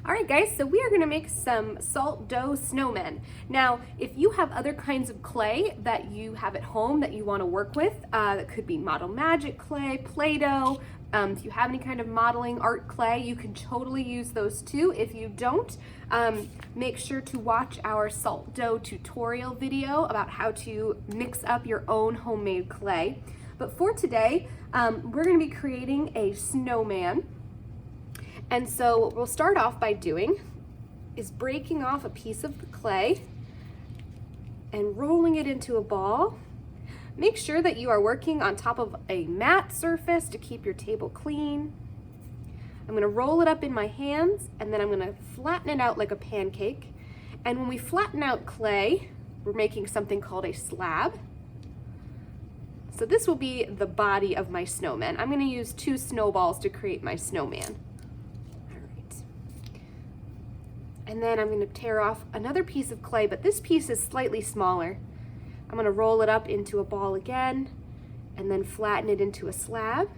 All right, guys, so we are gonna make some salt dough snowmen. Now, if you have other kinds of clay that you have at home that you wanna work with, that could be Model Magic clay, Play-Doh, if you have any kind of modeling art clay, you can totally use those too. If you don't, make sure to watch our salt dough tutorial video about how to mix up your own homemade clay. But for today, we're gonna be creating a snowman. And so what we'll start off by doing is breaking off a piece of the clay and rolling it into a ball. Make sure that you are working on top of a matte surface to keep your table clean. I'm gonna roll it up in my hands and then I'm gonna flatten it out like a pancake. And when we flatten out clay, we're making something called a slab. So this will be the body of my snowman. I'm gonna use 2 snowballs to create my snowman. And then I'm going to tear off another piece of clay, but this piece is slightly smaller. I'm going to roll it up into a ball again and then flatten it into a slab.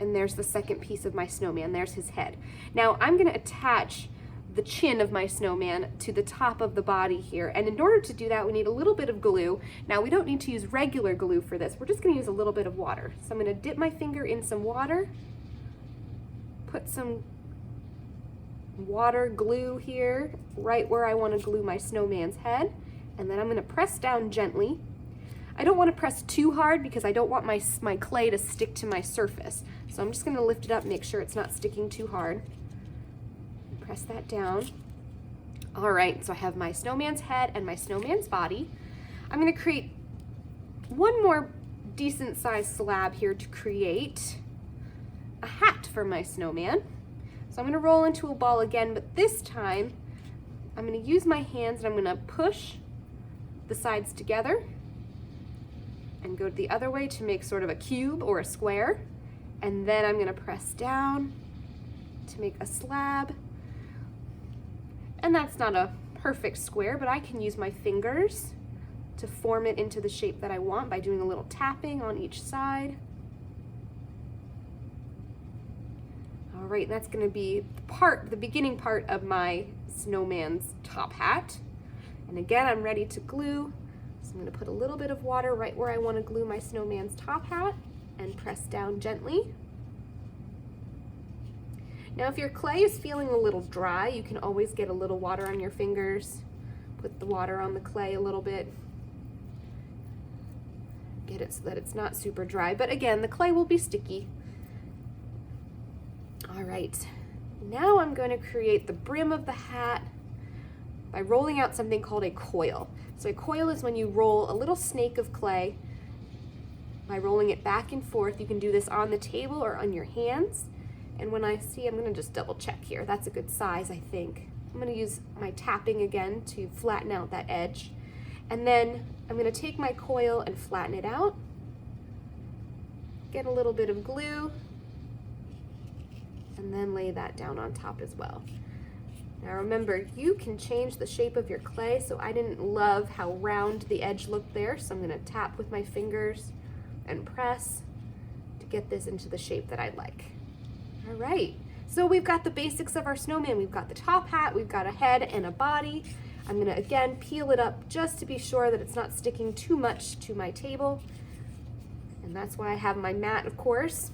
And there's the second piece of my snowman. There's his head. Now I'm going to attach the chin of my snowman to the top of the body here. And in order to do that, we need a little bit of glue. Now we don't need to use regular glue for this. We're just going to use a little bit of water. So I'm going to dip my finger in some water. Put some water glue here, right where I want to glue my snowman's head, and then I'm going to press down gently. I don't want to press too hard because I don't want my clay to stick to my surface. So I'm just going to lift it up, make sure it's not sticking too hard. Press that down. All right, so I have my snowman's head and my snowman's body. I'm going to create one more decent sized slab here to create a hat for my snowman. So I'm going to roll into a ball again, but this time I'm going to use my hands and I'm going to push the sides together and go the other way to make sort of a cube or a square. And then I'm going to press down to make a slab. And that's not a perfect square, but I can use my fingers to form it into the shape that I want by doing a little tapping on each side. All right, that's going to be the beginning part of my snowman's top hat. And again, I'm ready to glue. So I'm going to put a little bit of water right where I want to glue my snowman's top hat and press down gently. Now, if your clay is feeling a little dry, you can always get a little water on your fingers. Put the water on the clay a little bit. Get it so that it's not super dry. But again, the clay will be sticky. All right, now I'm going to create the brim of the hat by rolling out something called a coil. So a coil is when you roll a little snake of clay by rolling it back and forth. You can do this on the table or on your hands. And when I see, I'm going to just double check here. That's a good size, I think. I'm going to use my tapping again to flatten out that edge. And then I'm going to take my coil and flatten it out. Get a little bit of glue. And then lay that down on top as well. Now remember, you can change the shape of your clay, so I didn't love how round the edge looked there, so I'm gonna tap with my fingers and press to get this into the shape that I like. All right, so we've got the basics of our snowman. We've got the top hat, we've got a head and a body. I'm gonna, again, peel it up just to be sure that it's not sticking too much to my table. And that's why I have my mat, of course.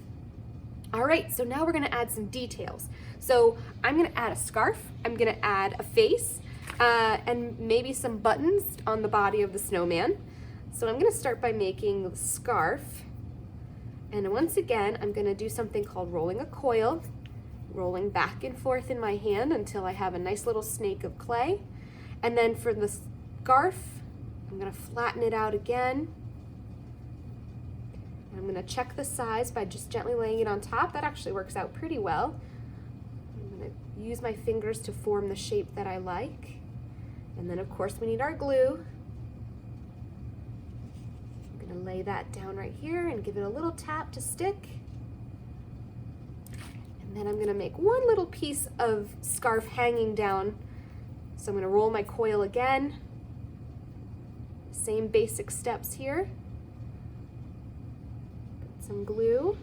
All right, so now we're gonna add some details. So I'm gonna add a scarf, I'm gonna add a face, and maybe some buttons on the body of the snowman. So I'm gonna start by making the scarf. And once again, I'm gonna do something called rolling a coil, rolling back and forth in my hand until I have a nice little snake of clay. And then for the scarf, I'm gonna flatten it out again. I'm going to check the size by just gently laying it on top. That actually works out pretty well. I'm going to use my fingers to form the shape that I like. And then of course we need our glue. I'm going to lay that down right here and give it a little tap to stick. And then I'm going to make one little piece of scarf hanging down. So I'm going to roll my coil again. Same basic steps here. Put some glue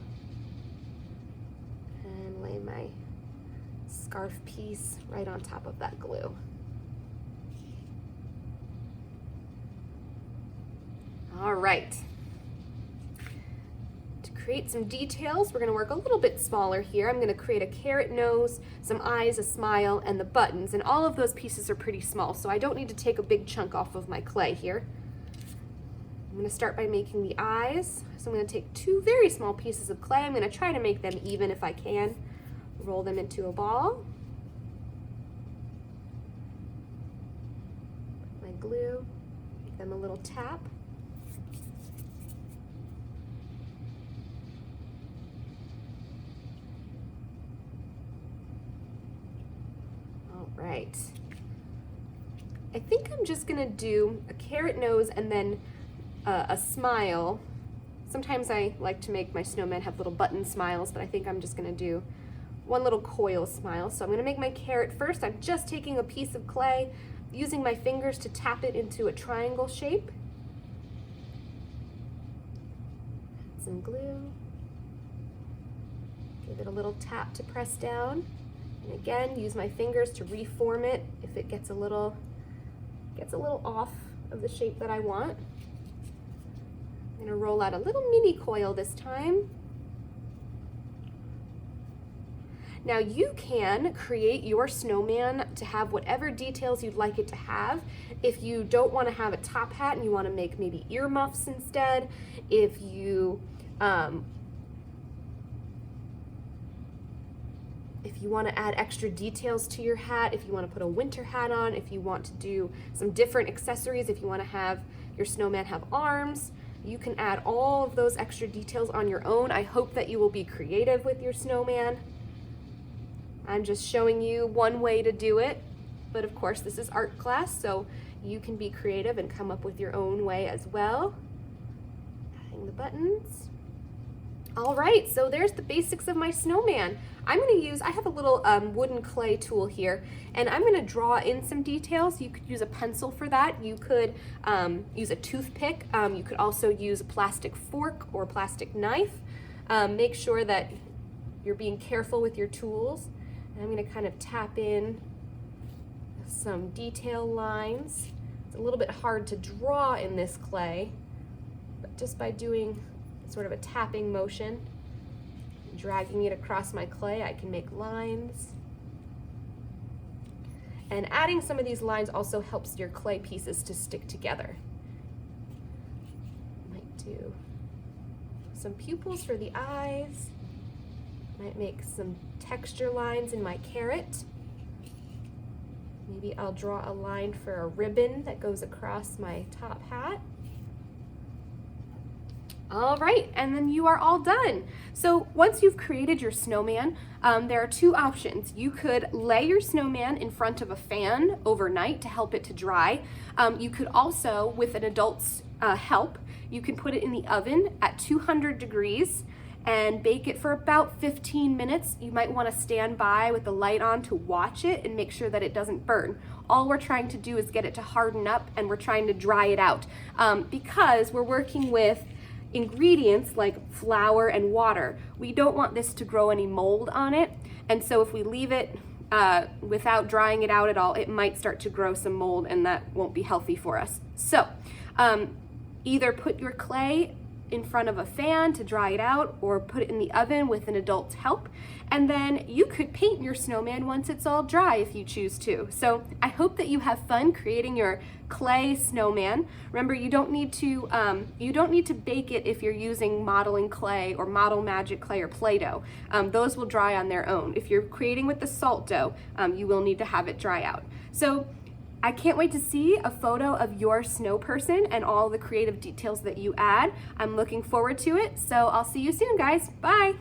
and scarf piece right on top of that glue. All right. To create some details, we're going to work a little bit smaller here. I'm going to create a carrot nose, some eyes, a smile, and the buttons. And all of those pieces are pretty small, so I don't need to take a big chunk off of my clay here. I'm going to start by making the eyes. So I'm going to take two very small pieces of clay. I'm going to try to make them even if I can. Roll them into a ball. Put my glue, give them a little tap. All right. I think I'm just gonna do a carrot nose and then a smile. Sometimes I like to make my snowmen have little button smiles, but I think I'm just gonna do one little coil smile. So I'm gonna make my carrot first. I'm just taking a piece of clay, using my fingers to tap it into a triangle shape. Add some glue. Give it a little tap to press down. And again, use my fingers to reform it if it gets a little off of the shape that I want. I'm gonna roll out a little mini coil this time. Now you can create your snowman to have whatever details you'd like it to have. If you don't want to have a top hat and you want to make maybe earmuffs instead, if you want to add extra details to your hat, if you want to put a winter hat on, if you want to do some different accessories, if you want to have your snowman have arms, you can add all of those extra details on your own. I hope that you will be creative with your snowman. I'm just showing you one way to do it, but of course this is art class, so you can be creative and come up with your own way as well. Adding the buttons. All right, so there's the basics of my snowman. I have a little wooden clay tool here, and I'm gonna draw in some details. You could use a pencil for that. You could use a toothpick. You could also use a plastic fork or a plastic knife. Make sure that you're being careful with your tools. And I'm gonna kind of tap in some detail lines. It's a little bit hard to draw in this clay, but just by doing sort of a tapping motion, dragging it across my clay, I can make lines. And adding some of these lines also helps your clay pieces to stick together. Might do some pupils for the eyes. Might make some texture lines in my carrot. Maybe I'll draw a line for a ribbon that goes across my top hat. All right, and then you are all done. So once you've created your snowman, there are two options. You could lay your snowman in front of a fan overnight to help it to dry. You could also, with an adult's help, you can put it in the oven at 200 degrees and bake it for about 15 minutes. You might want to stand by with the light on to watch it and make sure that it doesn't burn. All we're trying to do is get it to harden up, and we're trying to dry it out because we're working with ingredients like flour and water. We don't want this to grow any mold on it, and so if we leave it without drying it out at all, it might start to grow some mold, and that won't be healthy for us. So either put your clay in front of a fan to dry it out, or put it in the oven with an adult's help, and then you could paint your snowman once it's all dry if you choose to. So I hope that you have fun creating your clay snowman. Remember, you don't need to bake it if you're using modeling clay or model magic clay or Play-Doh. Those will dry on their own. If you're creating with the salt dough, you will need to have it dry out. So I can't wait to see a photo of your snow person and all the creative details that you add. I'm looking forward to it. So I'll see you soon, guys. Bye.